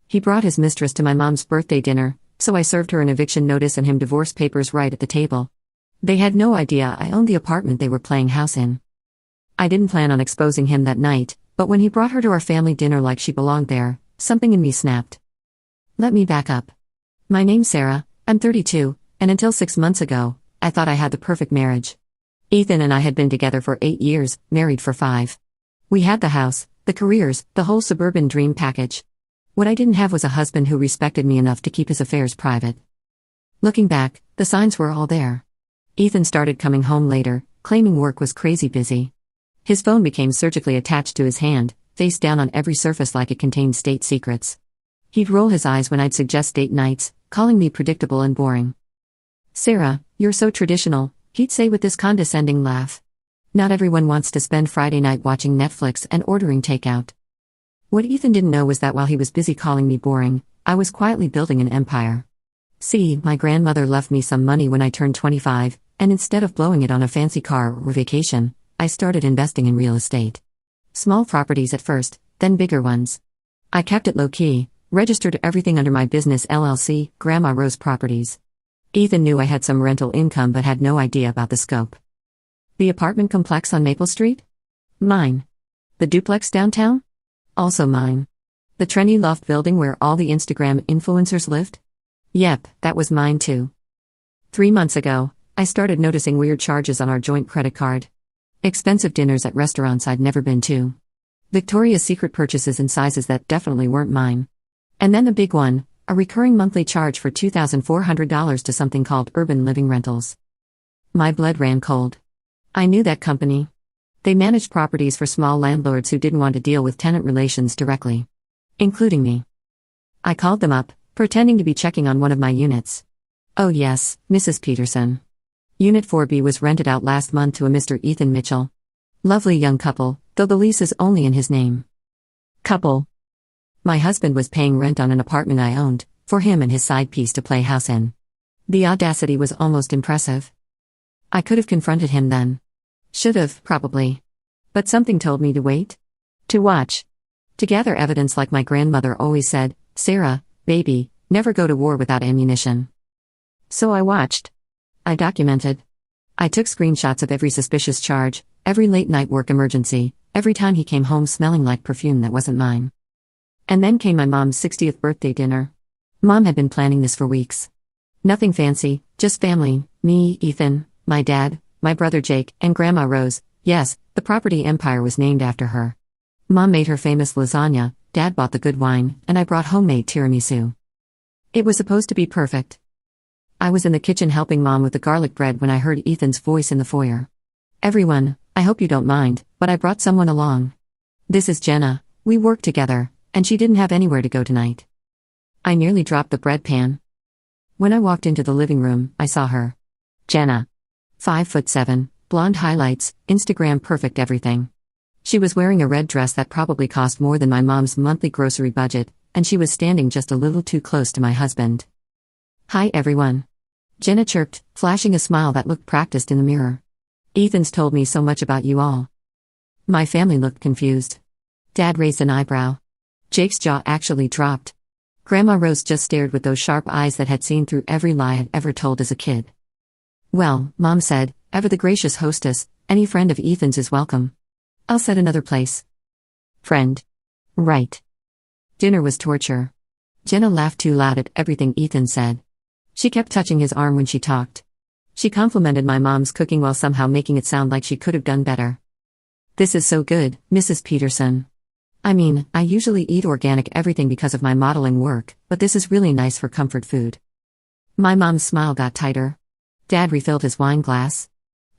He brought his mistress to my mom's birthday dinner, so I served her an eviction notice and him divorce papers right at the table. They had no idea I owned the apartment they were playing house in. I didn't plan on exposing him that night, but when he brought her to our family dinner like she belonged there, something in me snapped. Let me back up. My name's Sarah, I'm 32, and until 6 months ago, I thought I had the perfect marriage. Ethan and I had been together for 8 years, married for 5. We had the house, the careers, the whole suburban dream package. What I didn't have was a husband who respected me enough to keep his affairs private. Looking back, the signs were all there. Ethan started coming home later, claiming work was crazy busy. His phone became surgically attached to his hand, face down on every surface like it contained state secrets. He'd roll his eyes when I'd suggest date nights, calling me predictable and boring. "Sarah, you're so traditional," he'd say with this condescending laugh. "Not everyone wants to spend Friday night watching Netflix and ordering takeout." What Ethan didn't know was that while he was busy calling me boring, I was quietly building an empire. See, my grandmother left me some money when I turned 25, and instead of blowing it on a fancy car or vacation, I started investing in real estate. Small properties at first, then bigger ones. I kept it low-key, registered everything under my business LLC, Grandma Rose Properties. Ethan knew I had some rental income but had no idea about the scope. The apartment complex on Maple Street? Mine. The duplex downtown? Also mine. The trendy loft building where all the Instagram influencers lived? Yep, that was mine too. 3 months ago, I started noticing weird charges on our joint credit card. Expensive dinners at restaurants I'd never been to. Victoria's Secret purchases in sizes that definitely weren't mine. And then the big one, a recurring monthly charge for $2,400 to something called Urban Living Rentals. My blood ran cold. I knew that company. They managed properties for small landlords who didn't want to deal with tenant relations directly. Including me. I called them up, pretending to be checking on one of my units. Oh yes, Mrs. Peterson. Unit 4B was rented out last month to a Mr. Ethan Mitchell. Lovely young couple, though the lease is only in his name. Couple. My husband was paying rent on an apartment I owned, for him and his side piece to play house in. The audacity was almost impressive. I could have confronted him then. Should've, probably. But something told me to wait. To watch. To gather evidence like my grandmother always said, "Sarah, baby, never go to war without ammunition." So I watched. I documented. I took screenshots of every suspicious charge, every late-night work emergency, every time he came home smelling like perfume that wasn't mine. And then came my mom's 60th birthday dinner. Mom had been planning this for weeks. Nothing fancy, just family, me, Ethan, my dad, my brother Jake, and Grandma Rose. Yes, the property empire was named after her. Mom made her famous lasagna, Dad bought the good wine, and I brought homemade tiramisu. It was supposed to be perfect. I was in the kitchen helping Mom with the garlic bread when I heard Ethan's voice in the foyer. "Everyone, I hope you don't mind, but I brought someone along. This is Jenna, we work together, and she didn't have anywhere to go tonight." I nearly dropped the bread pan. When I walked into the living room, I saw her. Jenna. 5'7", blonde highlights, Instagram perfect everything. She was wearing a red dress that probably cost more than my mom's monthly grocery budget, and she was standing just a little too close to my husband. "Hi everyone." Jenna chirped, flashing a smile that looked practiced in the mirror. "Ethan's told me so much about you all." My family looked confused. Dad raised an eyebrow. Jake's jaw actually dropped. Grandma Rose just stared with those sharp eyes that had seen through every lie I'd ever told as a kid. "Well," Mom said, ever the gracious hostess, "any friend of Ethan's is welcome. I'll set another place." Friend. Right. Dinner was torture. Jenna laughed too loud at everything Ethan said. She kept touching his arm when she talked. She complimented my mom's cooking while somehow making it sound like she could have done better. "This is so good, Mrs. Peterson. I mean, I usually eat organic everything because of my modeling work, but this is really nice for comfort food." My mom's smile got tighter. Dad refilled his wine glass.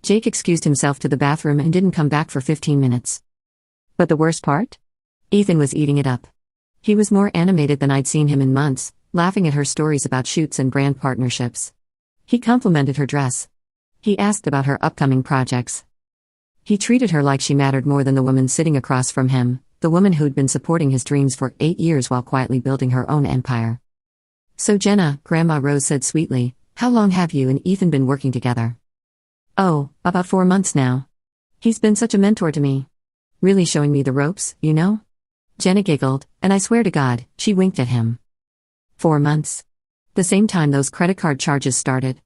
Jake excused himself to the bathroom and didn't come back for 15 minutes. But the worst part? Ethan was eating it up. He was more animated than I'd seen him in months, laughing at her stories about shoots and brand partnerships. He complimented her dress. He asked about her upcoming projects. He treated her like she mattered more than the woman sitting across from him, the woman who'd been supporting his dreams for 8 years while quietly building her own empire. "So Jenna," Grandma Rose said sweetly, "how long have you and Ethan been working together?" "Oh, about 4 months now. He's been such a mentor to me. Really showing me the ropes, you know? Jenna giggled, and I swear to God, she winked at him. 4 months. The same time those credit card charges started.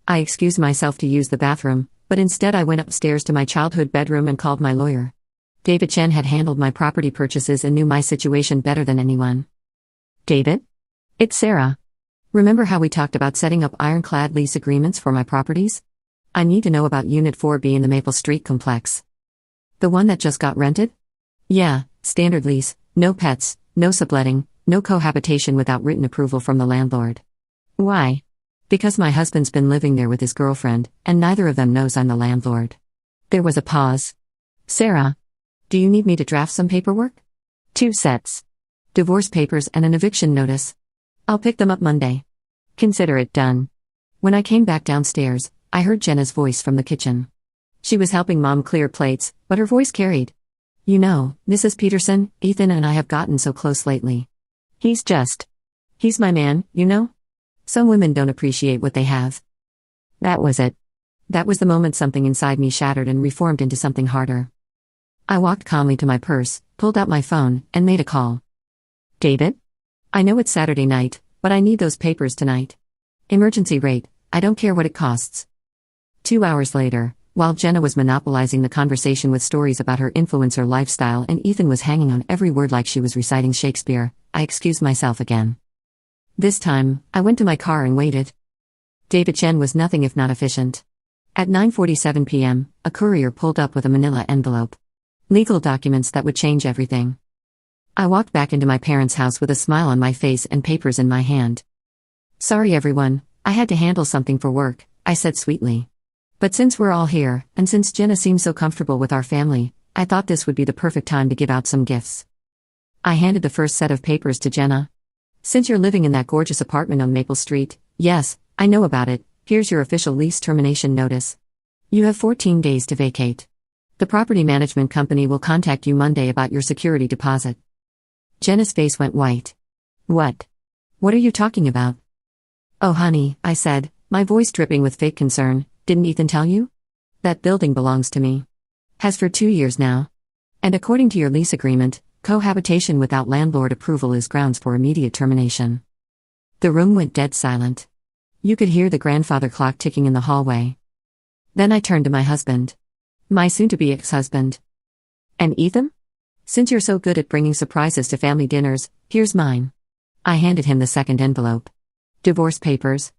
I excused myself to use the bathroom, but instead I went upstairs to my childhood bedroom and called my lawyer. David Chen had handled my property purchases and knew my situation better than anyone. David? It's Sarah. Remember how we talked about setting up ironclad lease agreements for my properties? I need to know about Unit 4B in the Maple Street complex. The one that just got rented? Yeah, standard lease, no pets, no subletting, no cohabitation without written approval from the landlord. Why? Because my husband's been living there with his girlfriend, and neither of them knows I'm the landlord. There was a pause. Sarah, do you need me to draft some paperwork? 2 sets. Divorce papers and an eviction notice. I'll pick them up Monday. Consider it done. When I came back downstairs, I heard Jenna's voice from the kitchen. She was helping Mom clear plates, but her voice carried. You know, Mrs. Peterson, Ethan and I have gotten so close lately. He's my man, you know? Some women don't appreciate what they have. That was it. That was the moment something inside me shattered and reformed into something harder. I walked calmly to my purse, pulled out my phone, and made a call. David? I know it's Saturday night, but I need those papers tonight. Emergency rate, I don't care what it costs. 2 hours later, while Jenna was monopolizing the conversation with stories about her influencer lifestyle and Ethan was hanging on every word like she was reciting Shakespeare, I excused myself again. This time, I went to my car and waited. David Chen was nothing if not efficient. At 9:47 p.m., a courier pulled up with a manila envelope. Legal documents that would change everything. I walked back into my parents' house with a smile on my face and papers in my hand. Sorry everyone, I had to handle something for work, I said sweetly. But since we're all here, and since Jenna seems so comfortable with our family, I thought this would be the perfect time to give out some gifts. I handed the first set of papers to Jenna. Since you're living in that gorgeous apartment on Maple Street, yes, I know about it, here's your official lease termination notice. You have 14 days to vacate. The property management company will contact you Monday about your security deposit. Jenna's face went white. What? What are you talking about? Oh honey, I said, my voice dripping with fake concern, didn't Ethan tell you? That building belongs to me. Has for 2 years now. And according to your lease agreement, cohabitation without landlord approval is grounds for immediate termination. The room went dead silent. You could hear the grandfather clock ticking in the hallway. Then I turned to my husband. My soon-to-be ex-husband. And Ethan? Since you're so good at bringing surprises to family dinners, here's mine. I handed him the second envelope. Divorce papers.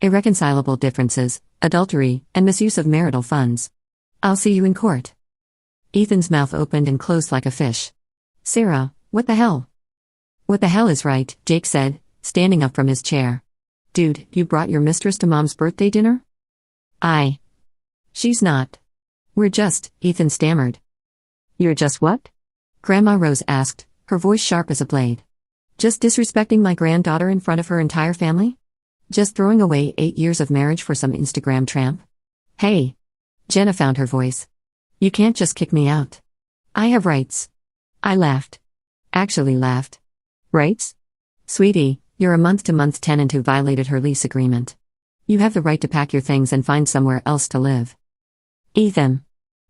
Irreconcilable differences, adultery, and misuse of marital funds. I'll see you in court. Ethan's mouth opened and closed like a fish. Sarah, what the hell? What the hell is right, Jake said, standing up from his chair. Dude, you brought your mistress to Mom's birthday dinner? She's not. Ethan stammered. You're just what? Grandma Rose asked, her voice sharp as a blade. Just disrespecting my granddaughter in front of her entire family? Just throwing away 8 years of marriage for some Instagram tramp? Hey. Jenna found her voice. You can't just kick me out. I have rights. I laughed. Actually laughed. Rights? Sweetie, you're a month-to-month tenant who violated her lease agreement. You have the right to pack your things and find somewhere else to live. Ethan.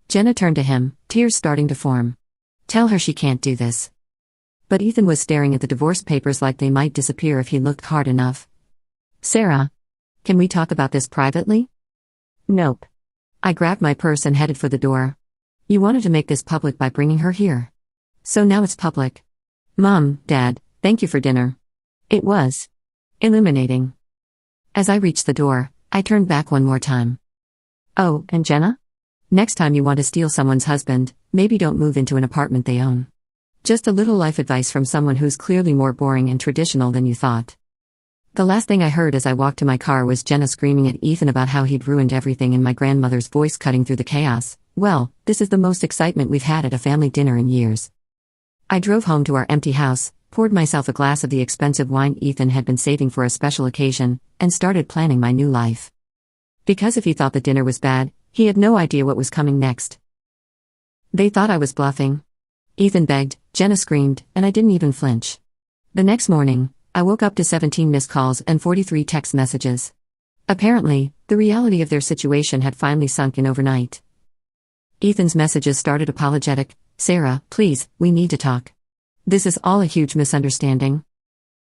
Jenna turned to him, tears starting to form. Tell her she can't do this. But Ethan was staring at the divorce papers like they might disappear if he looked hard enough. Sarah. Can we talk about this privately? Nope. I grabbed my purse and headed for the door. You wanted to make this public by bringing her here. So now it's public. Mom, Dad, thank you for dinner. It was illuminating. As I reached the door, I turned back one more time. Oh, and Jenna? Next time you want to steal someone's husband, maybe don't move into an apartment they own. Just a little life advice from someone who's clearly more boring and traditional than you thought. The last thing I heard as I walked to my car was Jenna screaming at Ethan about how he'd ruined everything and my grandmother's voice cutting through the chaos. Well, this is the most excitement we've had at a family dinner in years. I drove home to our empty house, poured myself a glass of the expensive wine Ethan had been saving for a special occasion, and started planning my new life. Because if he thought the dinner was bad, he had no idea what was coming next. They thought I was bluffing. Ethan begged, Jenna screamed, and I didn't even flinch. The next morning, I woke up to 17 missed calls and 43 text messages. Apparently, the reality of their situation had finally sunk in overnight. Ethan's messages started apologetic. Sarah, please, we need to talk. This is all a huge misunderstanding.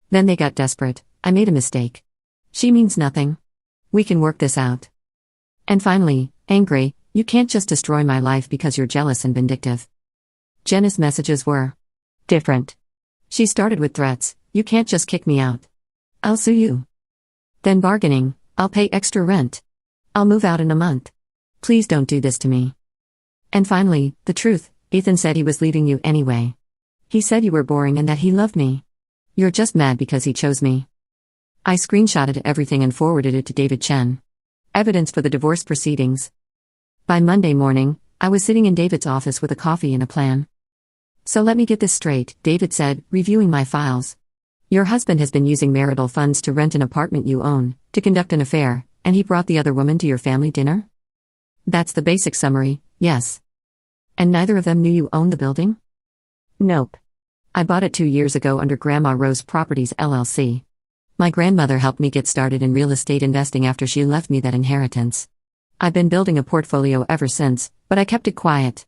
Then they got desperate. I made a mistake. She means nothing. We can work this out. And finally, angry, you can't just destroy my life because you're jealous and vindictive. Jenna's messages were different. She started with threats, you can't just kick me out. I'll sue you. Then bargaining, I'll pay extra rent. I'll move out in a month. Please don't do this to me. And finally, the truth, Ethan said he was leaving you anyway. He said you were boring and that he loved me. You're just mad because he chose me. I screenshotted everything and forwarded it to David Chen. Evidence for the divorce proceedings. By Monday morning, I was sitting in David's office with a coffee and a plan. So let me get this straight, David said, reviewing my files. Your husband has been using marital funds to rent an apartment you own, to conduct an affair, and he brought the other woman to your family dinner? That's the basic summary, yes. And neither of them knew you owned the building? Nope. I bought it 2 years ago under Grandma Rose Properties LLC. My grandmother helped me get started in real estate investing after she left me that inheritance. I've been building a portfolio ever since, but I kept it quiet.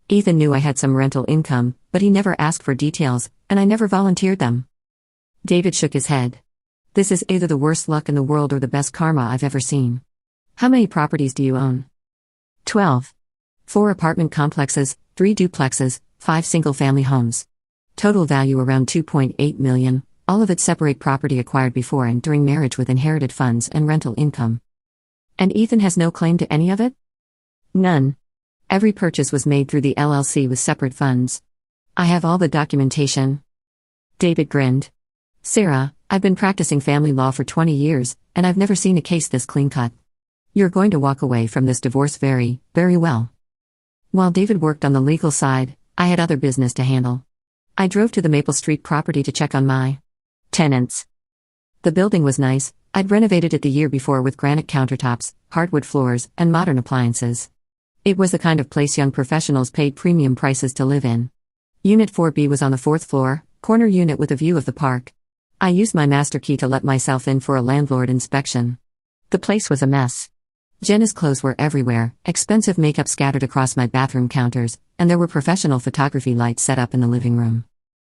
Ethan knew I had some rental income, but he never asked for details, and I never volunteered them. David shook his head. This is either the worst luck in the world or the best karma I've ever seen. How many properties do you own? 12. 4 apartment complexes, 3 duplexes, 5 single-family homes. Total value around $2.8 million, all of it separate property acquired before and during marriage with inherited funds and rental income. And Ethan has no claim to any of it? None. Every purchase was made through the LLC with separate funds. I have all the documentation. David grinned. Sarah, I've been practicing family law for 20 years, and I've never seen a case this clean-cut. You're going to walk away from this divorce very, very well. While David worked on the legal side, I had other business to handle. I drove to the Maple Street property to check on my tenants. The building was nice. I'd renovated it the year before with granite countertops, hardwood floors, and modern appliances. It was the kind of place young professionals paid premium prices to live in. Unit 4B was on the 4th floor, corner unit with a view of the park. I used my master key to let myself in for a landlord inspection. The place was a mess. Jenna's clothes were everywhere, expensive makeup scattered across my bathroom counters, and there were professional photography lights set up in the living room.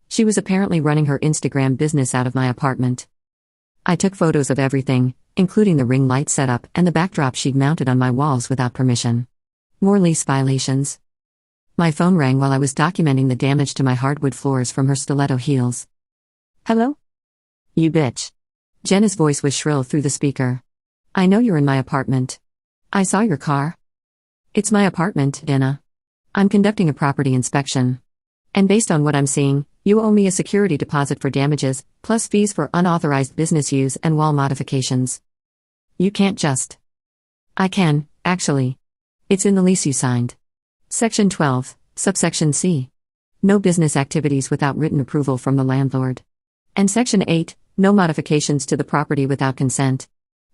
She was apparently running her Instagram business out of my apartment. I took photos of everything, including the ring light setup and the backdrop she'd mounted on my walls without permission. More lease violations. My phone rang while I was documenting the damage to my hardwood floors from her stiletto heels. Hello? You bitch. Jenna's voice was shrill through the speaker. I know you're in my apartment. I saw your car. It's my apartment, Jenna. I'm conducting a property inspection. And based on what I'm seeing, you owe me a security deposit for damages, plus fees for unauthorized business use and wall modifications. You can't just. I can, actually. It's in the lease you signed. Section 12, subsection C. No business activities without written approval from the landlord. And Section 8, no modifications to the property without consent.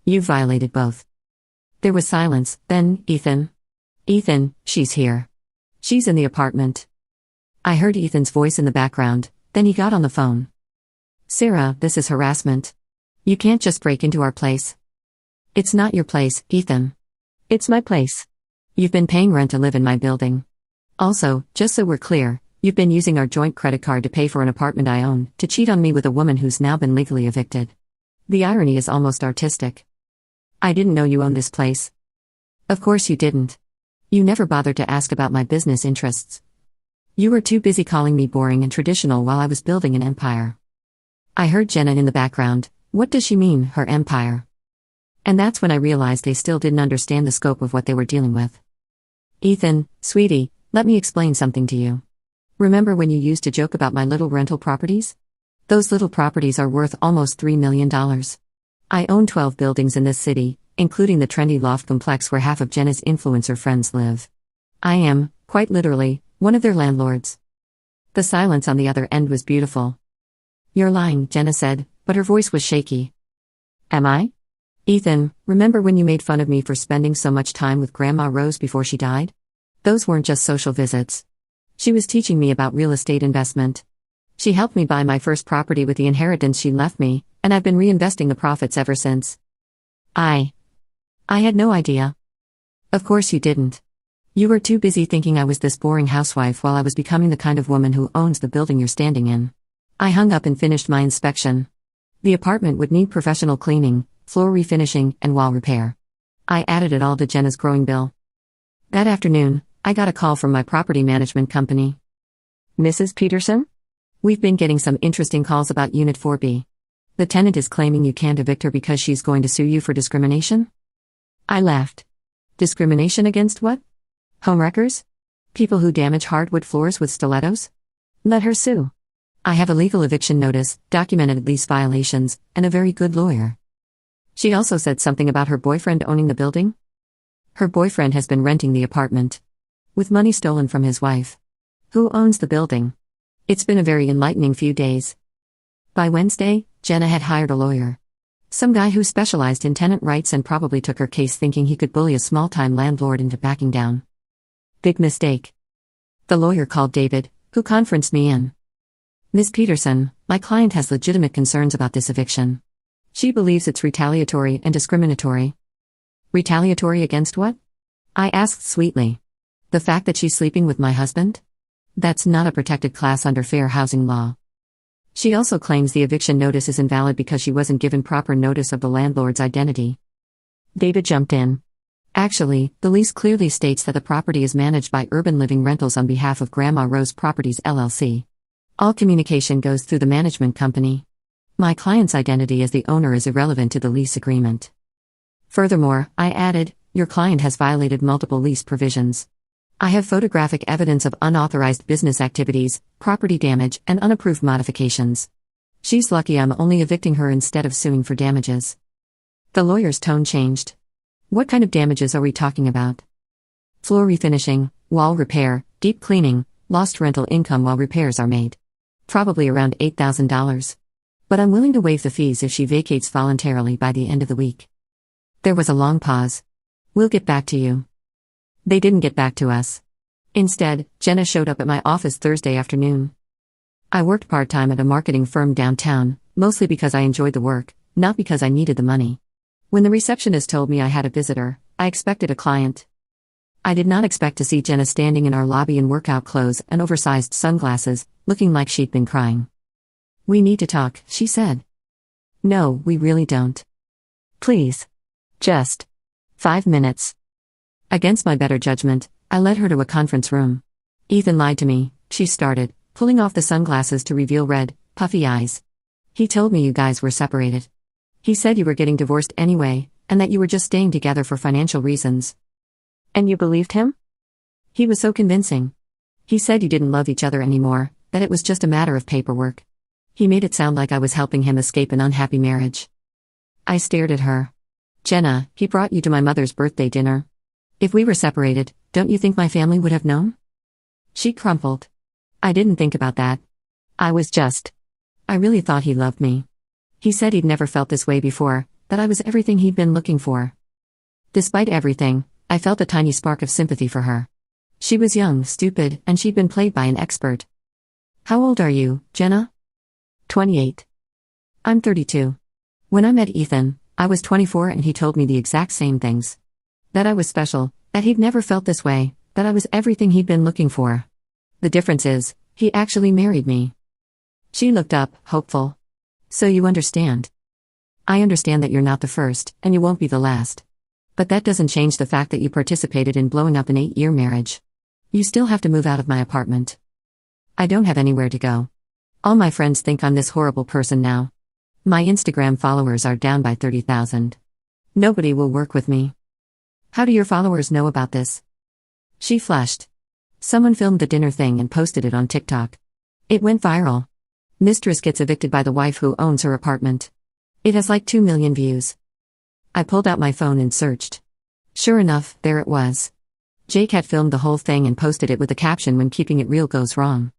You've violated both. There was silence, then, Ethan. Ethan, she's here. She's in the apartment. I heard Ethan's voice in the background, then he got on the phone. Sarah, this is harassment. You can't just break into our place. It's not your place, Ethan. It's my place. You've been paying rent to live in my building. Also, just so we're clear, you've been using our joint credit card to pay for an apartment I own, to cheat on me with a woman who's now been legally evicted. The irony is almost artistic. I didn't know you owned this place. Of course you didn't. You never bothered to ask about my business interests. You were too busy calling me boring and traditional while I was building an empire. I heard Jenna in the background. What does she mean, her empire? And that's when I realized they still didn't understand the scope of what they were dealing with. Ethan, sweetie, let me explain something to you. Remember when you used to joke about my little rental properties? Those little properties are worth almost $3 million. I own 12 buildings in this city, including the trendy loft complex where half of Jenna's influencer friends live. I am, quite literally, one of their landlords. The silence on the other end was beautiful. You're lying, Jenna said, but her voice was shaky. Am I? Ethan, remember when you made fun of me for spending so much time with Grandma Rose before she died? Those weren't just social visits. She was teaching me about real estate investment. She helped me buy my first property with the inheritance she left me, and I've been reinvesting the profits ever since. I had no idea. Of course you didn't. You were too busy thinking I was this boring housewife while I was becoming the kind of woman who owns the building you're standing in. I hung up and finished my inspection. The apartment would need professional cleaning, floor refinishing, and wall repair. I added it all to Jenna's growing bill. That afternoon, I got a call from my property management company. Mrs. Peterson? We've been getting some interesting calls about Unit 4B. The tenant is claiming you can't evict her because she's going to sue you for discrimination? I laughed. Discrimination against what? Homewreckers? People who damage hardwood floors with stilettos? Let her sue. I have a legal eviction notice, documented lease violations, and a very good lawyer. She also said something about her boyfriend owning the building? Her boyfriend has been renting the apartment. With money stolen from his wife. Who owns the building? It's been a very enlightening few days. By Wednesday, Jenna had hired a lawyer. Some guy who specialized in tenant rights and probably took her case thinking he could bully a small-time landlord into backing down. Big mistake. The lawyer called David, who conferenced me in. Ms. Peterson, my client has legitimate concerns about this eviction. She believes it's retaliatory and discriminatory. Retaliatory against what? I asked sweetly. The fact that she's sleeping with my husband? That's not a protected class under fair housing law. She also claims the eviction notice is invalid because she wasn't given proper notice of the landlord's identity. David jumped in. Actually, the lease clearly states that the property is managed by Urban Living Rentals on behalf of Grandma Rose Properties LLC. All communication goes through the management company. My client's identity as the owner is irrelevant to the lease agreement. Furthermore, I added, your client has violated multiple lease provisions. I have photographic evidence of unauthorized business activities, property damage, and unapproved modifications. She's lucky I'm only evicting her instead of suing for damages. The lawyer's tone changed. What kind of damages are we talking about? Floor refinishing, wall repair, deep cleaning, lost rental income while repairs are made. Probably around $8,000. But I'm willing to waive the fees if she vacates voluntarily by the end of the week. There was a long pause. We'll get back to you. They didn't get back to us. Instead, Jenna showed up at my office Thursday afternoon. I worked part-time at a marketing firm downtown, mostly because I enjoyed the work, not because I needed the money. When the receptionist told me I had a visitor, I expected a client. I did not expect to see Jenna standing in our lobby in workout clothes and oversized sunglasses, looking like she'd been crying. We need to talk, she said. No, we really don't. Please. Just 5 minutes. Against my better judgment, I led her to a conference room. Ethan lied to me, she started, pulling off the sunglasses to reveal red, puffy eyes. He told me you guys were separated. He said you were getting divorced anyway, and that you were just staying together for financial reasons. And you believed him? He was so convincing. He said you didn't love each other anymore, that it was just a matter of paperwork. He made it sound like I was helping him escape an unhappy marriage. I stared at her. Jenna, he brought you to my mother's birthday dinner. If we were separated, don't you think my family would have known? She crumpled. I didn't think about that. I really thought he loved me. He said he'd never felt this way before, that I was everything he'd been looking for. Despite everything, I felt a tiny spark of sympathy for her. She was young, stupid, and she'd been played by an expert. How old are you, Jenna? 28. I'm 32. When I met Ethan, I was 24 and he told me the exact same things. That I was special, that he'd never felt this way, that I was everything he'd been looking for. The difference is, he actually married me. She looked up, hopeful. So you understand. I understand that you're not the first, and you won't be the last. But that doesn't change the fact that you participated in blowing up an 8-year marriage. You still have to move out of my apartment. I don't have anywhere to go. All my friends think I'm this horrible person now. My Instagram followers are down by 30,000. Nobody will work with me. How do your followers know about this? She flushed. Someone filmed the dinner thing and posted it on TikTok. It went viral. Mistress gets evicted by the wife who owns her apartment. It has like 2 million views. I pulled out my phone and searched. Sure enough, there it was. Jake had filmed the whole thing and posted it with a caption when keeping it real goes wrong.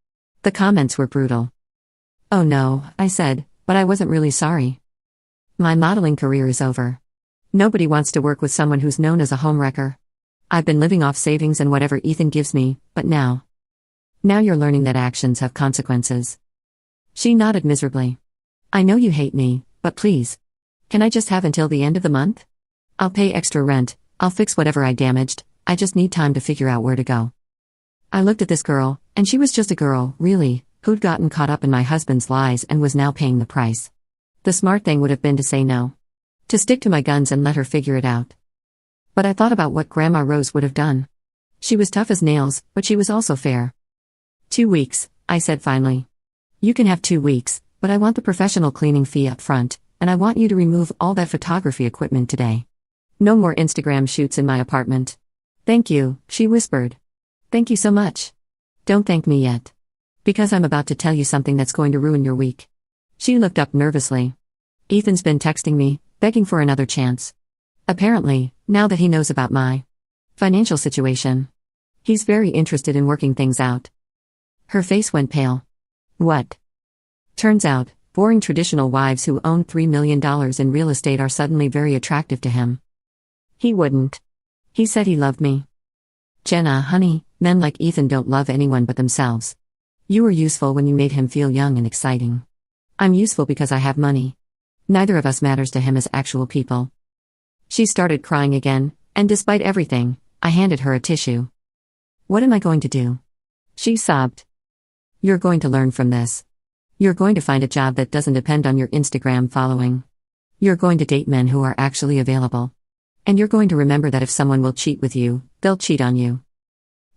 The comments were brutal. Oh no, I said, but I wasn't really sorry. My modeling career is over. Nobody wants to work with someone who's known as a homewrecker. I've been living off savings and whatever Ethan gives me, but now you're learning that actions have consequences. She nodded miserably. I know you hate me, but please. Can I just have until the end of the month? I'll pay extra rent, I'll fix whatever I damaged, I just need time to figure out where to go. I looked at this girl, and she was just a girl, really, who'd gotten caught up in my husband's lies and was now paying the price. The smart thing would have been to say no. To stick to my guns and let her figure it out. But I thought about what Grandma Rose would have done. She was tough as nails, but she was also fair. 2 weeks, I said finally. You can have 2 weeks, but I want the professional cleaning fee up front, and I want you to remove all that photography equipment today. No more Instagram shoots in my apartment. Thank you, she whispered. Thank you so much. Don't thank me yet. Because I'm about to tell you something that's going to ruin your week. She looked up nervously. Ethan's been texting me, begging for another chance. Apparently, now that he knows about my financial situation, he's very interested in working things out. Her face went pale. What? Turns out, boring traditional wives who own $3 million in real estate are suddenly very attractive to him. He wouldn't. He said he loved me. Jenna, honey, men like Ethan don't love anyone but themselves. You were useful when you made him feel young and exciting. I'm useful because I have money. Neither of us matters to him as actual people. She started crying again, and despite everything, I handed her a tissue. What am I going to do? She sobbed. You're going to learn from this. You're going to find a job that doesn't depend on your Instagram following. You're going to date men who are actually available. And you're going to remember that if someone will cheat with you, they'll cheat on you.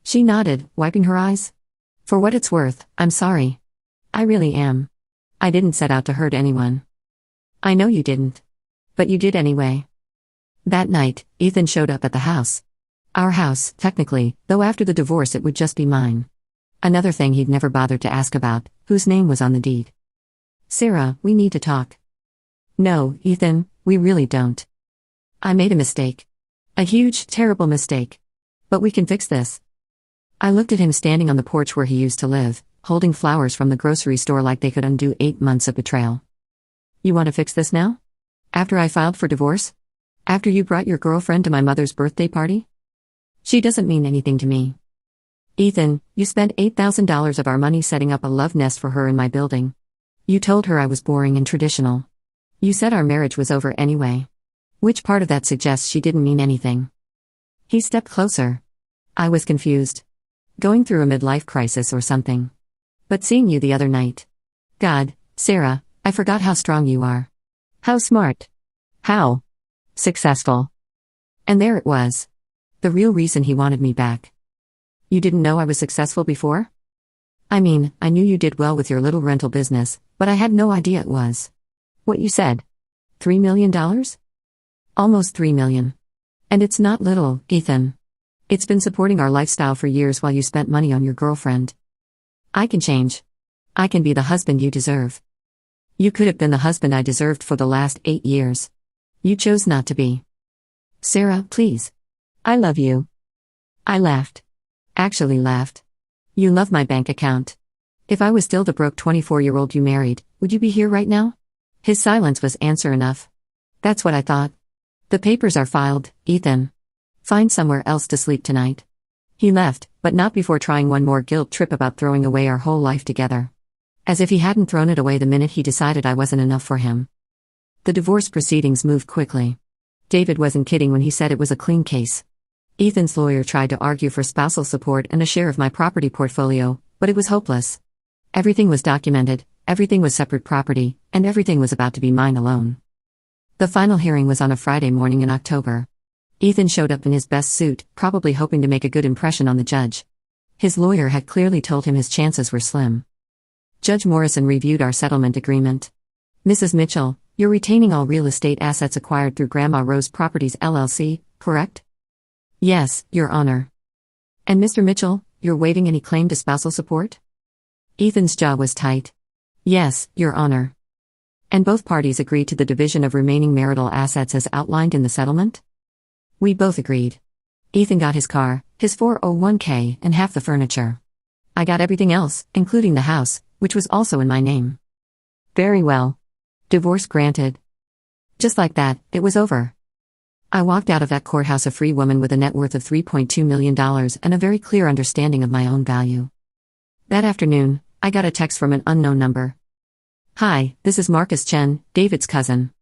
She nodded, wiping her eyes. For what it's worth, I'm sorry. I really am. I didn't set out to hurt anyone. I know you didn't. But you did anyway. That night, Ethan showed up at the house. Our house, technically, though after the divorce it would just be mine. Another thing he'd never bothered to ask about, whose name was on the deed. Sarah, we need to talk. No, Ethan, we really don't. I made a mistake. A huge, terrible mistake. But we can fix this. I looked at him standing on the porch where he used to live, holding flowers from the grocery store like they could undo 8 months of betrayal. You want to fix this now? After I filed for divorce? After you brought your girlfriend to my mother's birthday party? She doesn't mean anything to me. Ethan, you spent $8,000 of our money setting up a love nest for her in my building. You told her I was boring and traditional. You said our marriage was over anyway. Which part of that suggests she didn't mean anything? He stepped closer. I was confused. Going through a midlife crisis or something. But seeing you the other night. God, Sarah, I forgot how strong you are. How smart. How successful. And there it was. The real reason he wanted me back. You didn't know I was successful before? I mean, I knew you did well with your little rental business, but I had no idea it was what you said. $3 million? Almost $3 million. And it's not little, Ethan. It's been supporting our lifestyle for years while you spent money on your girlfriend. I can change. I can be the husband you deserve. You could have been the husband I deserved for the last 8 years. You chose not to be. Sarah, please. I love you. I laughed. Actually laughed. You love my bank account. If I was still the broke 24-year-old you married, would you be here right now? His silence was answer enough. That's what I thought. The papers are filed, Ethan. Find somewhere else to sleep tonight. He left, but not before trying one more guilt trip about throwing away our whole life together. As if he hadn't thrown it away the minute he decided I wasn't enough for him. The divorce proceedings moved quickly. David wasn't kidding when he said it was a clean case. Ethan's lawyer tried to argue for spousal support and a share of my property portfolio, but it was hopeless. Everything was documented, everything was separate property, and everything was about to be mine alone. The final hearing was on a Friday morning in October. Ethan showed up in his best suit, probably hoping to make a good impression on the judge. His lawyer had clearly told him his chances were slim. Judge Morrison reviewed our settlement agreement. Mrs. Mitchell, you're retaining all real estate assets acquired through Grandma Rose Properties LLC, correct? Yes, Your Honor. And Mr. Mitchell, you're waiving any claim to spousal support? Ethan's jaw was tight. Yes, Your Honor. And both parties agreed to the division of remaining marital assets as outlined in the settlement? We both agreed. Ethan got his car, his 401k, and half the furniture. I got everything else, including the house, which was also in my name. Very well. Divorce granted. Just like that, it was over. I walked out of that courthouse a free woman with a net worth of $3.2 million and a very clear understanding of my own value. That afternoon, I got a text from an unknown number. Hi, this is Marcus Chen, David's cousin.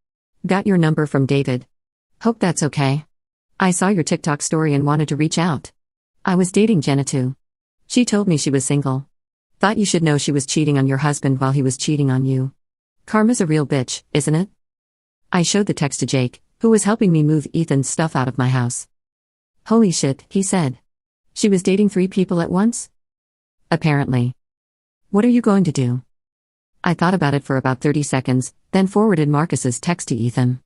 Got your number from David. Hope that's okay. I saw your TikTok story and wanted to reach out. I was dating Jenna too. She told me she was single. Thought you should know she was cheating on your husband while he was cheating on you. Karma's a real bitch, isn't it? I showed the text to Jake, who was helping me move Ethan's stuff out of my house. Holy shit, he said. She was dating 3 people at once? Apparently. What are you going to do? I thought about it for about 30 seconds, then forwarded Marcus's text to Ethan.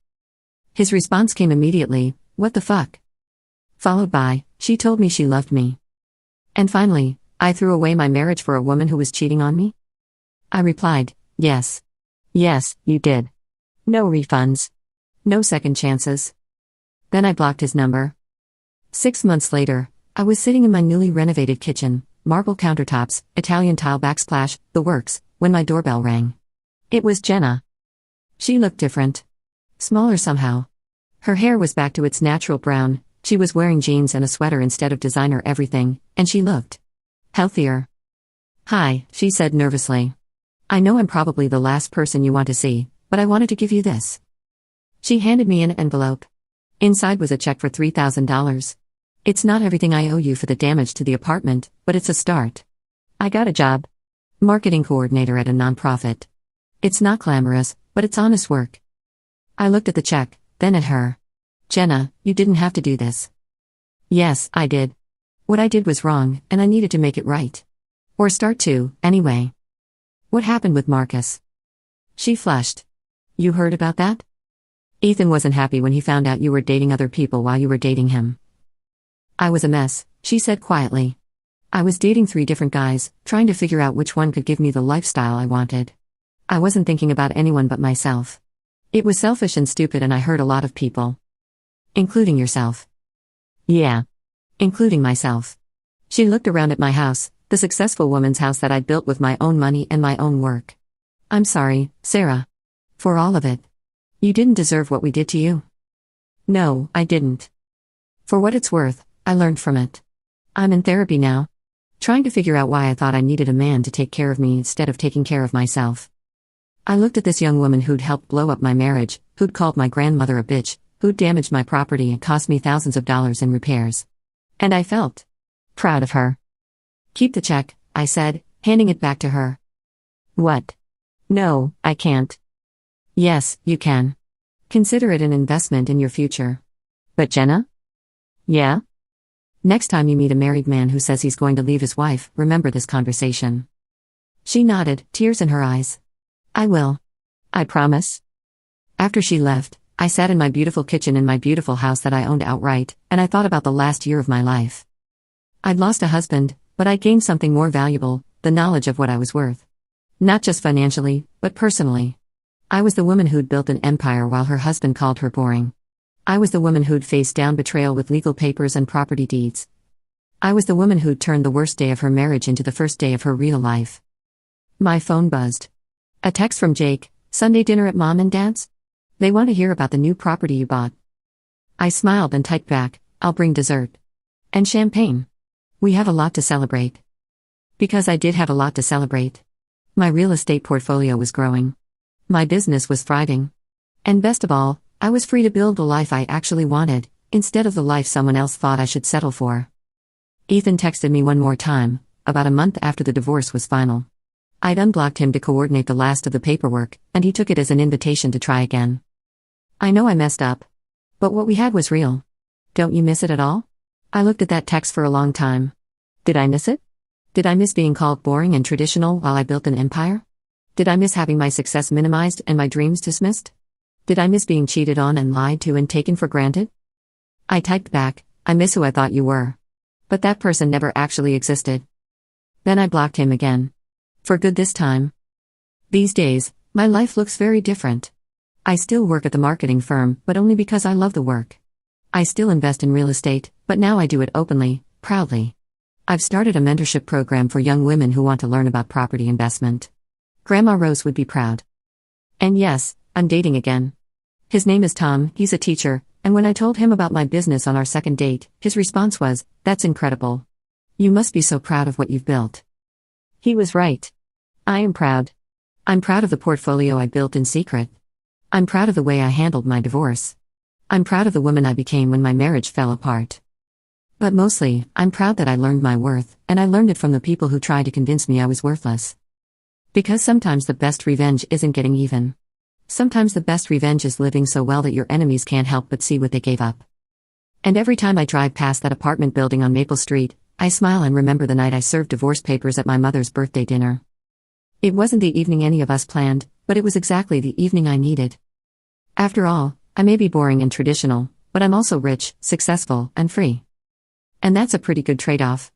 His response came immediately, "What the fuck?" Followed by, "She told me she loved me." And finally, "I threw away my marriage for a woman who was cheating on me?" I replied, "Yes. Yes, you did. No refunds. No second chances." Then I blocked his number. 6 months later, I was sitting in my newly renovated kitchen, marble countertops, Italian tile backsplash, the works, when my doorbell rang. It was Jenna. She looked different. Smaller somehow. Her hair was back to its natural brown, she was wearing jeans and a sweater instead of designer everything, and she looked healthier. "Hi," she said nervously. "I know I'm probably the last person you want to see, but I wanted to give you this." She handed me an envelope. Inside was a check for $3,000. "It's not everything I owe you for the damage to the apartment, but it's a start. I got a job. Marketing coordinator at a nonprofit. It's not glamorous, but it's honest work." I looked at the check, then at her. "Jenna, you didn't have to do this." "Yes, I did. What I did was wrong, and I needed to make it right. Or start to, anyway." "What happened with Marcus?" She flushed. "You heard about that? Ethan wasn't happy when he found out you were dating other people while you were dating him." "I was a mess," she said quietly. "I was dating 3 different guys, trying to figure out which one could give me the lifestyle I wanted. I wasn't thinking about anyone but myself. It was selfish and stupid, and I hurt a lot of people. Including yourself." "Yeah. Including myself." She looked around at my house, the successful woman's house that I'd built with my own money and my own work. "I'm sorry, Sarah. For all of it. You didn't deserve what we did to you." "No, I didn't. For what it's worth, I learned from it. I'm in therapy now. Trying to figure out why I thought I needed a man to take care of me instead of taking care of myself." I looked at this young woman who'd helped blow up my marriage, who'd called my grandmother a bitch, who'd damaged my property and cost me thousands of dollars in repairs. And I felt proud of her. "Keep the check," I said, handing it back to her. "What? No, I can't." "Yes, you can. Consider it an investment in your future." "But Jenna?" "Yeah?" "Next time you meet a married man who says he's going to leave his wife, remember this conversation." She nodded, tears in her eyes. "I will. I promise." After she left, I sat in my beautiful kitchen in my beautiful house that I owned outright, and I thought about the last year of my life. I'd lost a husband, but I gained something more valuable, the knowledge of what I was worth. Not just financially, but personally. I was the woman who'd built an empire while her husband called her boring. I was the woman who'd faced down betrayal with legal papers and property deeds. I was the woman who'd turned the worst day of her marriage into the first day of her real life. My phone buzzed. A text from Jake: "Sunday dinner at Mom and Dad's? They want to hear about the new property you bought." I smiled and typed back, "I'll bring dessert. And champagne. We have a lot to celebrate." Because I did have a lot to celebrate. My real estate portfolio was growing. My business was thriving. And best of all, I was free to build the life I actually wanted, instead of the life someone else thought I should settle for. Ethan texted me one more time, about a month after the divorce was final. I'd unblocked him to coordinate the last of the paperwork, and he took it as an invitation to try again. I know I messed up. But what we had was real. Don't you miss it at all? I looked at that text for a long time. Did I miss it? Did I miss being called boring and traditional while I built an empire? Did I miss having my success minimized and my dreams dismissed? Did I miss being cheated on and lied to and taken for granted? I typed back, "I miss who I thought you were. But that person never actually existed." Then I blocked him again. For good this time. These days, my life looks very different. I still work at the marketing firm, but only because I love the work. I still invest in real estate, but now I do it openly, proudly. I've started a mentorship program for young women who want to learn about property investment. Grandma Rose would be proud. And yes, I'm dating again. His name is Tom, he's a teacher, and when I told him about my business on our second date, his response was, "That's incredible. You must be so proud of what you've built." He was right. I am proud. I'm proud of the portfolio I built in secret. I'm proud of the way I handled my divorce. I'm proud of the woman I became when my marriage fell apart. But mostly, I'm proud that I learned my worth, and I learned it from the people who tried to convince me I was worthless. Because sometimes the best revenge isn't getting even. Sometimes the best revenge is living so well that your enemies can't help but see what they gave up. And every time I drive past that apartment building on Maple Street, I smile and remember the night I served divorce papers at my mother's birthday dinner. It wasn't the evening any of us planned, but it was exactly the evening I needed. After all, I may be boring and traditional, but I'm also rich, successful, and free. And that's a pretty good trade-off.